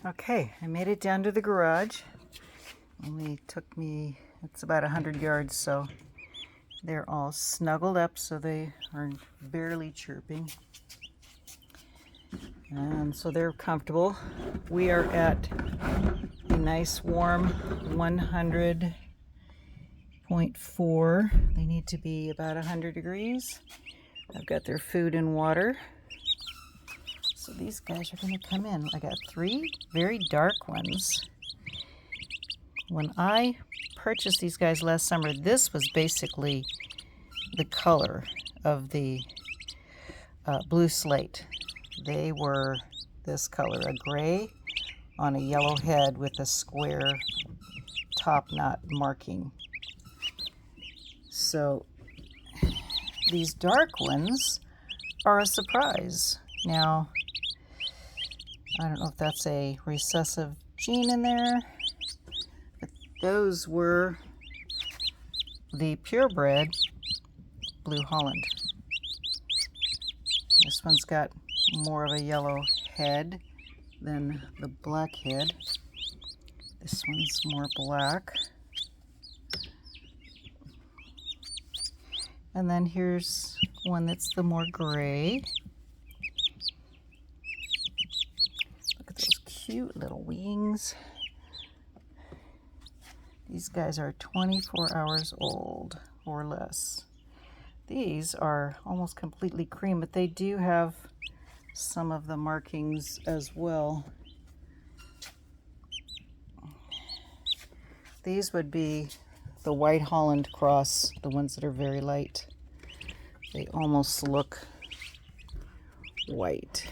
Okay, I made it down to the garage. Only took me, it's about 100 yards, so they're all snuggled up, so they are barely chirping. And so they're comfortable. We are at a nice warm 100.4. They need to be about 100 degrees. I've got their food and water. So these guys are going to come in. I got 3 very dark ones. When I purchased these guys last summer, this was basically the color of the blue slate. They were this color, a gray on a yellow head with a square top knot marking. So these dark ones are a surprise. Now, I don't know if that's a recessive gene in there, but those were the purebred Blue Holland. This one's got more of a yellow head than the black head. This one's more black. And then here's one that's the more gray. Look at those cute little wings. These guys are 24 hours old or less. These are almost completely cream, but they do have some of the markings as well. These would be the White Holland cross, the ones that are very light. They almost look white.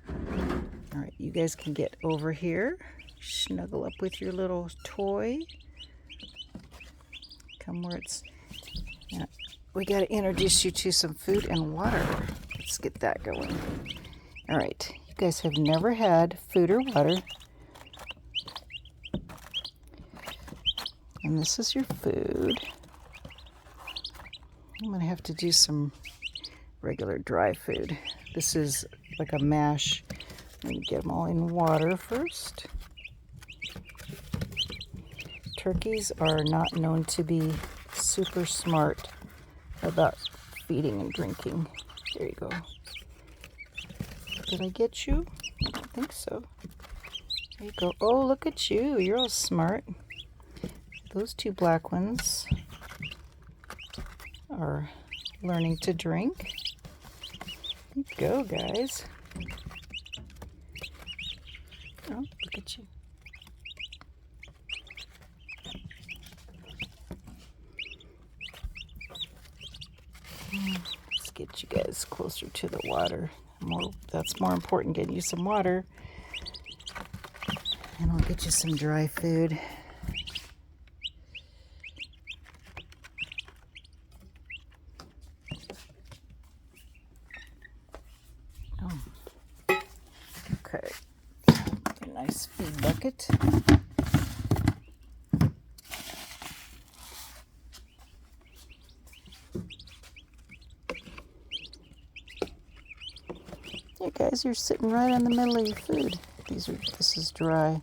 All right, you guys can get over here, snuggle up with your little toy. Come where it's, yeah. We got to introduce you to some food and water. Let's get that going. All right, you guys have never had food or water. And this is your food. I'm going to have to do some regular dry food. This is like a mash. Let me get them all in water first. Turkeys are not known to be super smart about feeding and drinking. There you go. Did I get you? I don't think so. There you go. Oh, look at you. You're all smart. Those 2 black ones are learning to drink. There you go, guys. Oh, look at you. Let's get you guys closer to the water. That's more important, getting you some water. And I'll get you some dry food. Oh. Okay. A nice feed bucket. Hey guys, you're sitting right in the middle of your food. This is dry.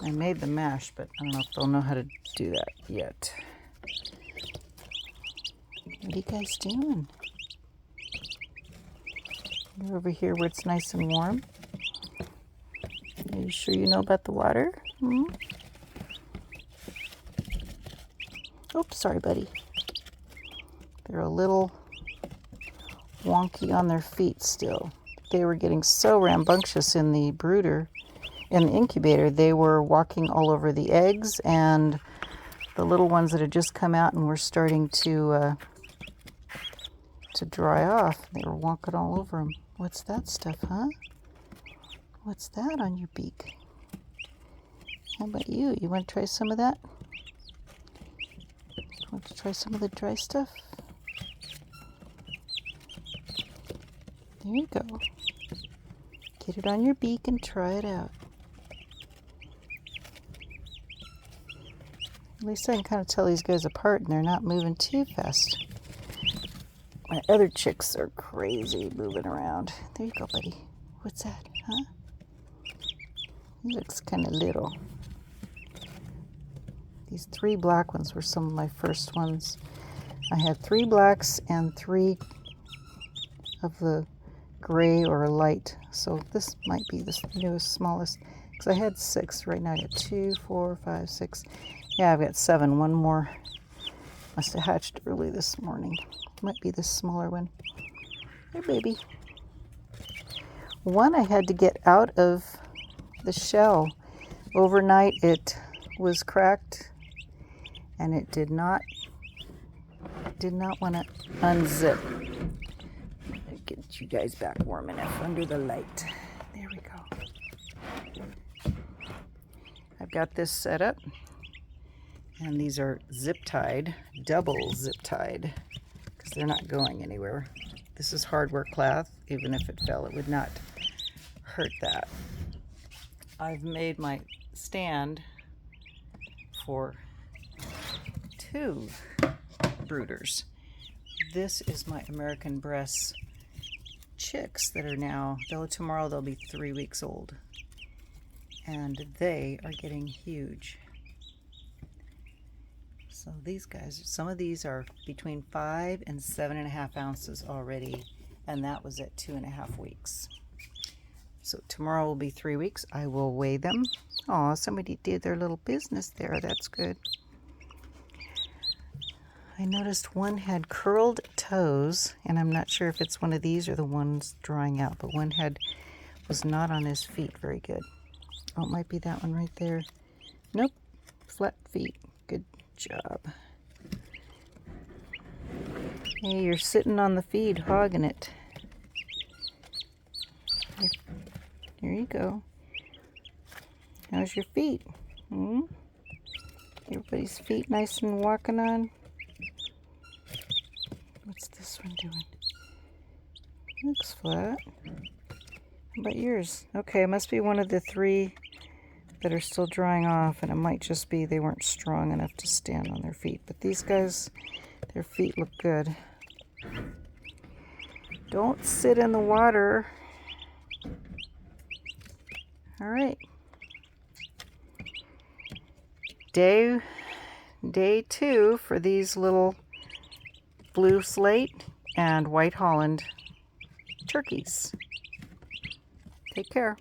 I made the mash, but I don't know if they'll know how to do that yet. What are you guys doing? You're over here where it's nice and warm. Are you sure you know about the water? Oops, sorry, buddy. They're a little wonky on their feet still. They were getting so rambunctious in the brooder, in the incubator. They were walking all over the eggs, and the little ones that had just come out and were starting to dry off, they were walking all over them. What's that stuff, huh? What's that on your beak? How about you? You want to try some of that? Want to try some of the dry stuff? There you go. Get it on your beak and try it out. At least I can kind of tell these guys apart and they're not moving too fast. My other chicks are crazy moving around. There you go, buddy. What's that, huh? He looks kind of little. These 3 black ones were some of my first ones. I had 3 blacks and 3 of the gray or light. So this might be the newest, smallest. Because I had 6. Right now I got 2, 4, 5, 6. Yeah, I've got 7. One more must have hatched early this morning. Might be this smaller one. Hey, baby. One I had to get out of the shell. Overnight it was cracked and it did not want to unzip. Get you guys back warm enough under the light. There we go. I've got this set up, and these are zip tied, double zip tied, because they're not going anywhere. This is hardware cloth. Even if it fell, it would not hurt that. I've made my stand for 2 brooders. This is my American breast chicks that are now, tomorrow they'll be 3 weeks old. And they are getting huge. So these guys, some of these are between 5 and 7.5 ounces already, and that was at 2.5 weeks. So tomorrow will be 3 weeks. I will weigh them. Oh, somebody did their little business there. That's good. I noticed one had curled toes, and I'm not sure if it's one of these or the ones drying out, but one was not on his feet very good. Oh, it might be that one right there. Nope, flat feet. Good job. Hey, you're sitting on the feed, hogging it. There you go. How's your feet? Everybody's feet nice and walking on? What's this one doing? Looks flat. How about yours? Okay, it must be one of the 3 that are still drying off, and it might just be they weren't strong enough to stand on their feet. But these guys, their feet look good. Don't sit in the water. All right. Day 2 for these little blue slate and white Holland turkeys. Take care.